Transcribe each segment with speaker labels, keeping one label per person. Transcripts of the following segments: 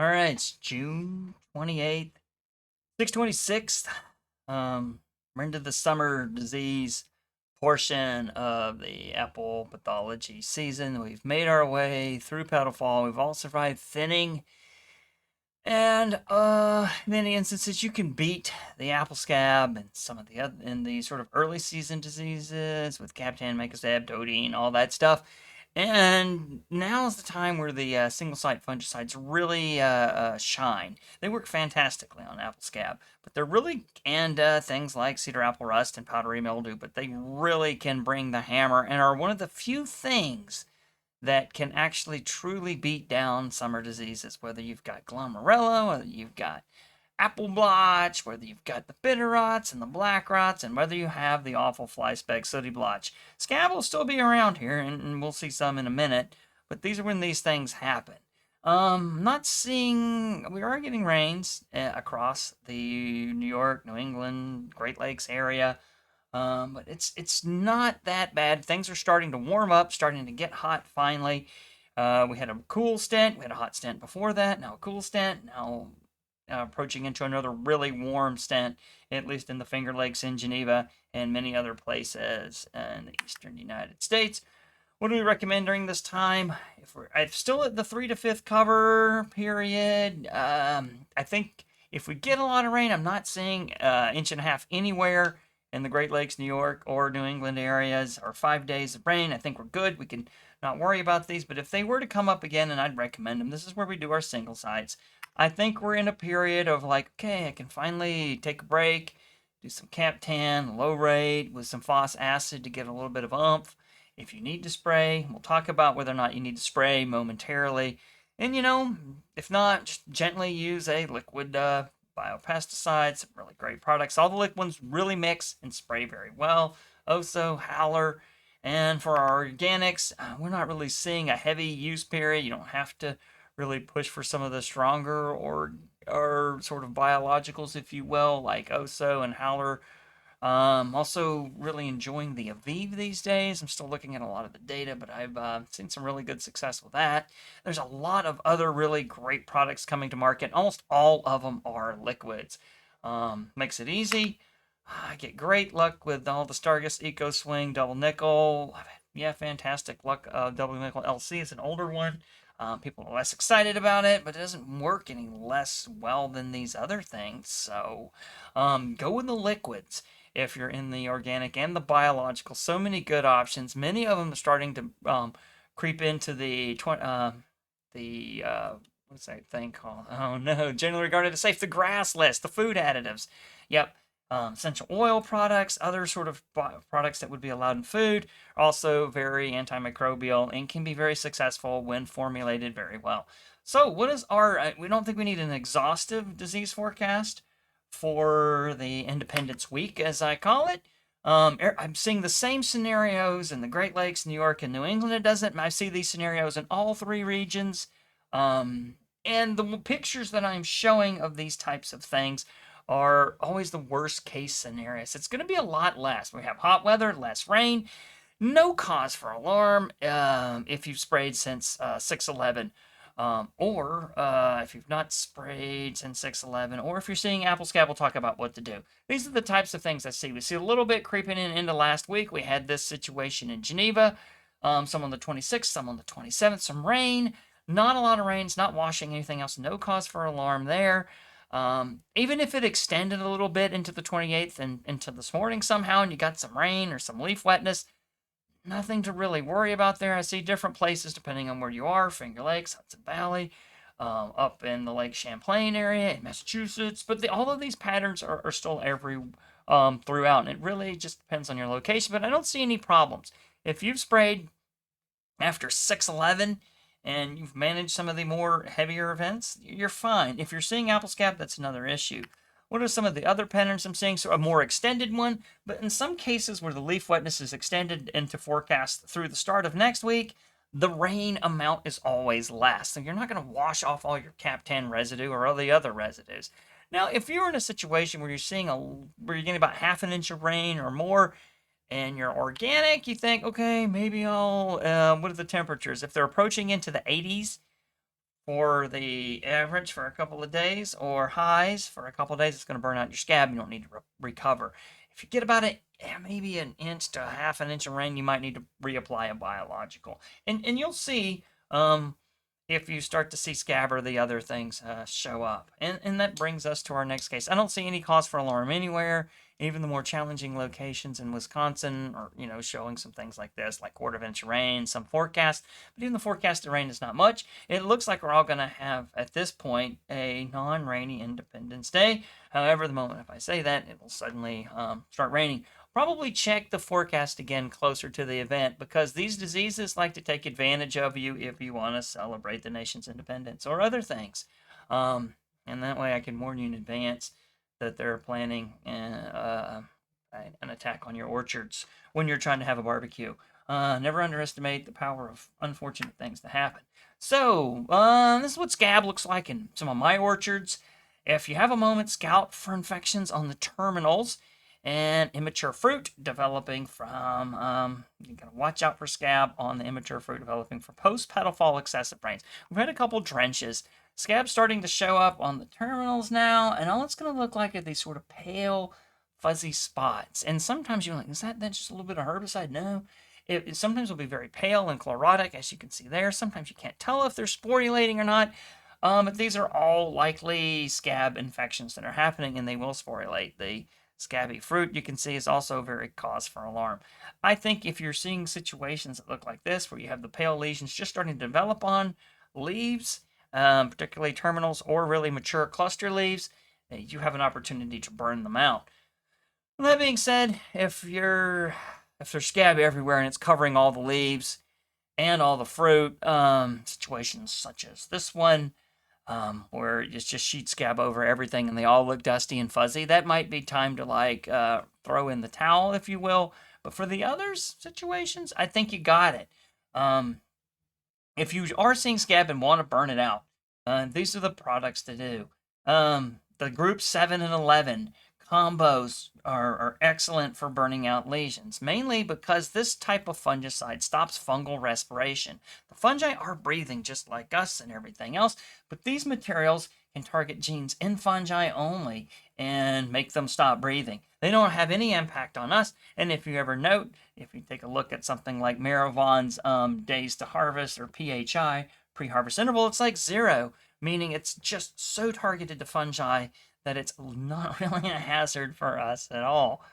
Speaker 1: All right, it's June 28th, 626th. We're into the summer disease portion of the apple pathology season. We've made our way through petal fall. We've all survived thinning. And in many instances, you can beat the apple scab and some of the other in the sort of early season diseases with Captan, Macostab, Dodine, all that stuff. And now's the time where the single site fungicides really shine. They work fantastically on apple scab, but they're really and things like cedar apple rust and powdery mildew. But they really can bring the hammer and are one of the few things that can actually truly beat down summer diseases, whether you've got glomerella, whether you've got apple blotch, whether you've got the bitter rots and the black rots, and whether you have the awful fly speck sooty blotch. Scab will still be around here, and we'll see some in a minute, but these are when these things happen. Not seeing, we are getting rains across the New York, New England, Great Lakes area. But it's not that bad. Things are starting to warm up, starting to get hot finally. We had a cool stint. We had a hot stint before that. Now a cool stint. Now approaching into another really warm stint, at least in the Finger Lakes in Geneva and many other places in the eastern United States. What do we recommend during this time? If I'm still at the 3 to 5th cover period, I think if we get a lot of rain, I'm not seeing inch and a half anywhere in the Great Lakes, New York, or New England areas, or 5 days of rain. I think we're good. We can not worry about these. But if they were to come up again, and I'd recommend them, this is where we do our single sites. I think we're in a period of like, okay, I can finally take a break, do some Captan, low rate with some phos acid to get a little bit of umph. If you need to spray, we'll talk about whether or not you need to spray momentarily. And if not, just gently use a liquid biopesticides, some really great products. All the liquid ones really mix and spray very well. Oso, Howler, and for our organics, we're not really seeing a heavy use period. You don't have to really push for some of the stronger or sort of biologicals, if you will, like Oso and Howler. Also really enjoying the Aviv these days. I'm still looking at a lot of the data, but I've seen some really good success with that. There's a lot of other really great products coming to market. Almost all of them are liquids. Makes it easy. I get great luck with all the Stargus Eco Swing Double Nickel. Yeah, fantastic luck. Double Nickel LC is an older one. People are less excited about it, but it doesn't work any less well than these other things. So go with the liquids if you're in the organic and the biological. So many good options. Many of them are starting to creep into the what's that thing called? Oh no, generally regarded as safe, the grass list, the food additives. Yep. Essential oil products, other sort of products that would be allowed in food, also very antimicrobial and can be very successful when formulated very well. So, what is our? We don't think we need an exhaustive disease forecast for the Independence Week, as I call it. I'm seeing the same scenarios in the Great Lakes, New York, and New England. It doesn't. I see these scenarios in all three regions. And the pictures that I'm showing of these types of things are always the worst case scenarios. It's going to be a lot less. We have hot weather, less rain, no cause for alarm if you've sprayed since 6/11. Or if you've not sprayed since 6/11, or if you're seeing apple scab, we'll talk about what to do. These are the types of things I see. We see a little bit creeping in into last week. We had this situation in Geneva, some on the 26th, some on the 27th, some rain. Not a lot of rain. It's not washing anything else. No cause for alarm there. Even if it extended a little bit into the 28th and into this morning somehow, and you got some rain or some leaf wetness, nothing to really worry about there. I see different places depending on where you are, Finger Lakes, Hudson Valley, up in the Lake Champlain area in Massachusetts. But all of these patterns are still throughout, and it really just depends on your location. But I don't see any problems. If you've sprayed after 6/11 and you've managed some of the more heavier events, you're fine. If you're seeing apple scab, that's another issue. What are some of the other patterns I'm seeing? So a more extended one, but in some cases where the leaf wetness is extended into forecast through the start of next week, the rain amount is always less. So you're not going to wash off all your Cap10 residue or all the other residues. Now, if you're in a situation where where you're getting about half an inch of rain or more, and you're organic, you think, okay, maybe I'll, what are the temperatures? If they're approaching into the 80s for the average for a couple of days or highs for a couple of days, it's going to burn out your scab. You don't need to recover. If you get about maybe an inch to half an inch of rain, you might need to reapply a biological. And you'll see if you start to see scab or the other things show up. And that brings us to our next case. I don't see any cause for alarm anywhere. Even the more challenging locations in Wisconsin are, showing some things like this, like quarter of an inch of rain, some forecast. But even the forecasted rain is not much. It looks like we're all going to have, at this point, a non-rainy Independence Day. However, the moment if I say that, it will suddenly start raining. Probably check the forecast again closer to the event, because these diseases like to take advantage of you if you want to celebrate the nation's independence or other things. And that way I can warn you in advance that they're planning an attack on your orchards when you're trying to have a barbecue. Never underestimate the power of unfortunate things to happen. So, this is what scab looks like in some of my orchards. If you have a moment, scout for infections on the terminals and immature fruit developing from, you gotta watch out for scab on the immature fruit developing from post-petal fall excessive rains. We've had a couple drenches. Scab's starting to show up on the terminals now, and all it's going to look like are these sort of pale, fuzzy spots. And sometimes you're like, is that just a little bit of herbicide? No. It sometimes will be very pale and chlorotic, as you can see there. Sometimes you can't tell if they're sporulating or not. But these are all likely scab infections that are happening, and they will sporulate. The scabby fruit, you can see, is also very cause for alarm. I think if you're seeing situations that look like this, where you have the pale lesions just starting to develop on leaves, particularly terminals or really mature cluster leaves, you have an opportunity to burn them out. That being said, if there's scab everywhere and it's covering all the leaves and all the fruit, situations such as this one, where it's just sheet scab over everything and they all look dusty and fuzzy, that might be time to throw in the towel, if you will. But for the others situations, I think you got it. If you are seeing scab and want to burn it out, these are the products to do. The group 7 and 11 combos are excellent for burning out lesions, mainly because this type of fungicide stops fungal respiration. The fungi are breathing just like us and everything else, but these materials can target genes in fungi only and make them stop breathing. They don't have any impact on us. And if you ever note, if you take a look at something like Maravon's days to harvest, or PHI, pre-harvest interval, it's like 0, meaning it's just so targeted to fungi that it's not really a hazard for us at all.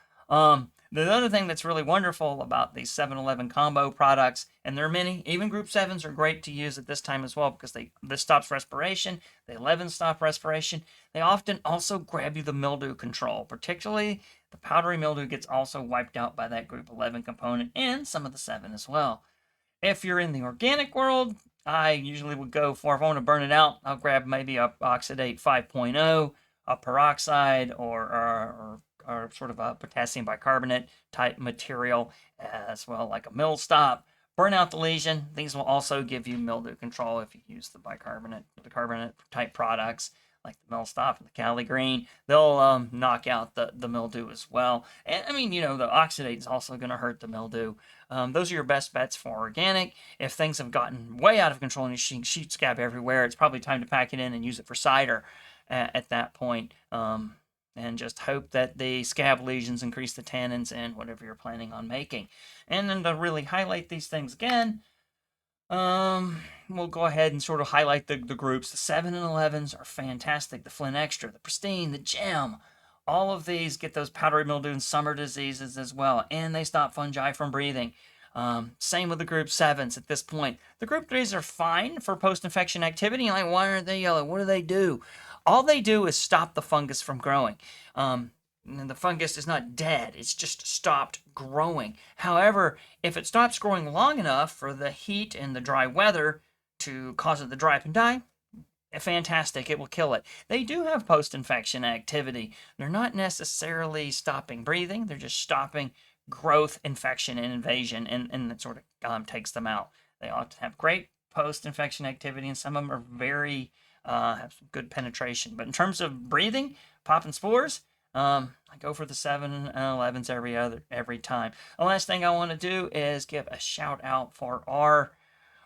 Speaker 1: The other thing that's really wonderful about these 7-Eleven combo products, and there are many, even group 7s are great to use at this time as well, because this stops respiration, the 11 stop respiration. They often also grab you the mildew control, particularly the powdery mildew gets also wiped out by that group 11 component, and some of the 7 as well. If you're in the organic world, I usually would go for, if I want to burn it out, I'll grab maybe a Oxidate 5.0, a peroxide, or sort of a potassium bicarbonate type material as well, like a mill stop. Burn out the lesion. These will also give you mildew control if you use the bicarbonate, the carbonate type products like the mill stop and the Cali Green. They'll knock out the mildew as well. And I mean, the oxidate is also going to hurt the mildew. Those are your best bets for organic. If things have gotten way out of control and you're seeing sheet scab everywhere, it's probably time to pack it in and use it for cider at that point. And just hope that the scab lesions increase the tannins and whatever you're planning on making. And then to really highlight these things again, we'll go ahead and sort of highlight the groups. The 7 and 11s are fantastic. The Flint Extra, the Pristine, the Gem, all of these get those powdery mildew and summer diseases as well, and they stop fungi from breathing. Same with the group 7s at this point. The group 3s are fine for post-infection activity. Like, why aren't they yellow? What do they do? All they do is stop the fungus from growing. And the fungus is not dead, it's just stopped growing. However, if it stops growing long enough for the heat and the dry weather to cause it to dry up and die, fantastic, it will kill it. They do have post-infection activity. They're not necessarily stopping breathing, they're just stopping growth, infection, and invasion, and that sort of takes them out. They ought to have great post-infection activity, and some of them are very have some good penetration. But in terms of breathing, popping spores, I go for the 7 and 11s every time. The last thing I want to do is give a shout out for our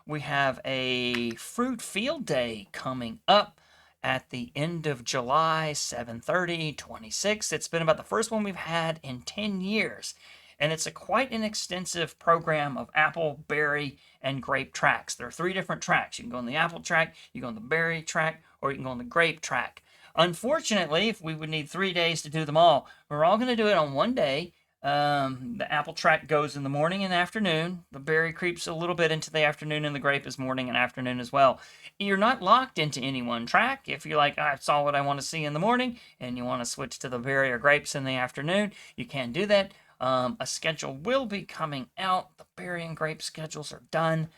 Speaker 1: We have a fruit field day coming up at the end of July, 7:30, 26. It's been about the first one we've had in 10 years. And it's quite an extensive program of apple, berry, and grape tracks. There are 3 different tracks. You can go on the apple track, you can go on the berry track, or you can go on the grape track. Unfortunately, if we would need 3 days to do them all, we're all going to do it on one day. The apple track goes in the morning and afternoon. The berry creeps a little bit into the afternoon, and the grape is morning and afternoon as well. You're not locked into any one track. If you're like, I saw what I want to see in the morning, and you want to switch to the berry or grapes in the afternoon, you can do that. A schedule will be coming out. The berry and grape schedules are done.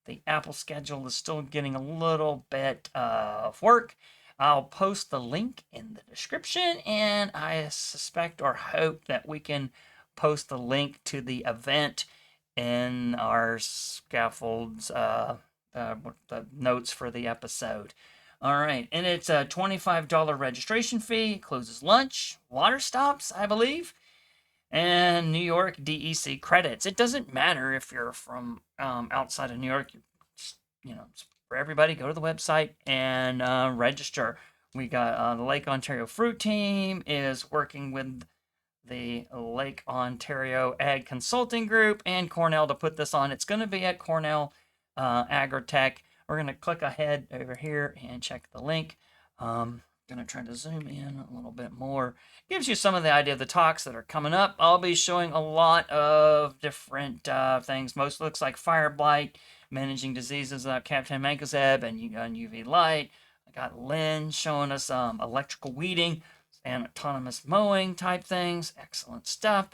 Speaker 1: The apple schedule is still getting a little bit of work. I'll post the link in the description, and I suspect or hope that we can post the link to the event in our scaffolds, the notes for the episode. All right, and it's a $25 registration fee. It closes lunch, water stops, I believe, and New York DEC credits. It doesn't matter if you're from outside of New York. For everybody, go to the website and register. We got the Lake Ontario Fruit Team is working with the Lake Ontario Ag Consulting Group and Cornell to put this on. It's going to be at Cornell Agritech. We're going to click ahead over here and check the link. Going to try to zoom in a little bit more. Gives you some of the idea of the talks that are coming up. I'll be showing a lot of different things. Most looks like fire blight, managing diseases without Captain Mancozeb, and UV light. I got Lynn showing us electrical weeding and autonomous mowing type things. Excellent stuff.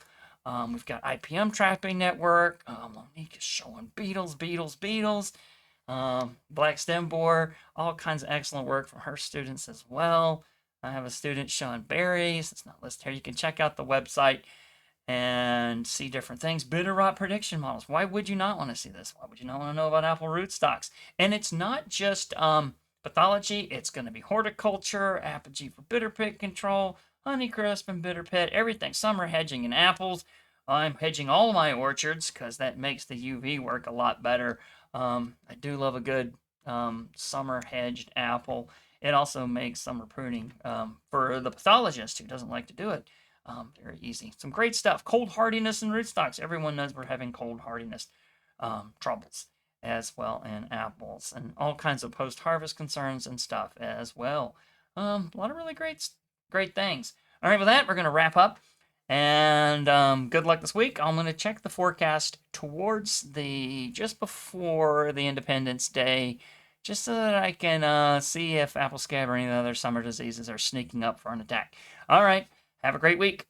Speaker 1: We've got IPM Trapping Network. Monique is showing beetles. Black stem borer. All kinds of excellent work from her students as well. I have a student showing berries. It's not listed here. You can check out the website and see different things. Bitter rot prediction models. Why would you not want to see this? Why would you not want to know about apple rootstocks? And it's not just pathology. It's going to be horticulture, apogee for bitter pit control, honeycrisp and bitter pit, everything. Summer hedging in apples. I'm hedging all my orchards because that makes the UV work a lot better. I do love a good summer hedged apple. It also makes summer pruning for the pathologist who doesn't like to do it very easy. Some great stuff. Cold hardiness and rootstocks. Everyone knows we're having cold hardiness troubles as well in apples, and all kinds of post-harvest concerns and stuff as well. A lot of really great things. All right, with that, we're going to wrap up. And good luck this week. I'm going to check the forecast towards just before the Independence Day, just so that I can see if apple scab or any other summer diseases are sneaking up for an attack. All right, have a great week.